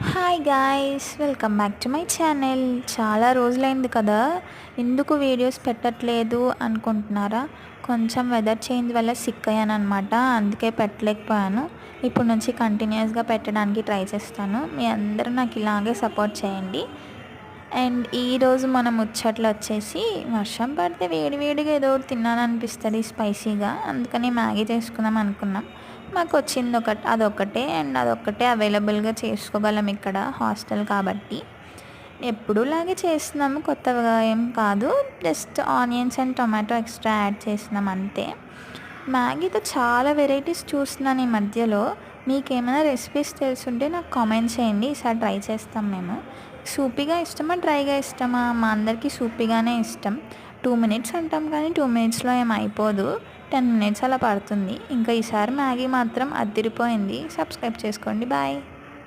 Hi guys, welcome back to my channel. చాలా రోజులైంది కదా, ఎందుకు వీడియోస్ పెట్టట్లేదు అనుకుంటున్నారా? కొంచెం వెదర్ చేంజ్ వల్ల సిక్ అయ్యాను అనమాట, అందుకే పెట్టలేకపోయాను. ఇప్పుడు నుంచి కంటిన్యూస్గా పెట్టడానికి ట్రై చేస్తాను. మీ అందరూ నాకు ఇలాగే సపోర్ట్ చేయండి. అండ్ ఈరోజు మనం ముచ్చట్లు వచ్చేసి, వర్షం పడితే వేడివేడిగా ఏదో ఒకటి తినాలనిపిస్తుంది స్పైసీగా, అందుకని మ్యాగీ చేసుకుందాం అనుకున్నాం. మాకు వచ్చింది అదొకటే, అండ్ అదొక్కటే అవైలబుల్గా చేసుకోగలం ఇక్కడ హాస్టల్ కాబట్టి. ఎప్పుడులాగే చేస్తున్నాము, కొత్తగా ఏం కాదు. Just onions and tomato extra add చేసినాం అంతే. మ్యాగీతో చాలా వెరైటీస్ చూస్తున్నాను ఈ మధ్యలో. మీకు ఏమైనా రెసిపీస్ తెలుసుంటే నాకు కామెంట్ చేయండి, ఈసారి ట్రై చేస్తాం మేము. సూపీగా ఇష్టమా, డ్రైగా ఇష్టమా? మా అందరికీ సూపీగానే ఇష్టం. 2 మినిట్స్ అంటాం కానీ 2 మినిట్స్లో ఏం అయిపోదు, 10 మినిట్స్ అలా పడుతుంది. ఇంకా ఈసారి మ్యాగీ మాత్రం అదిరిపోయింది. సబ్స్క్రైబ్ చేసుకోండి. బాయ్.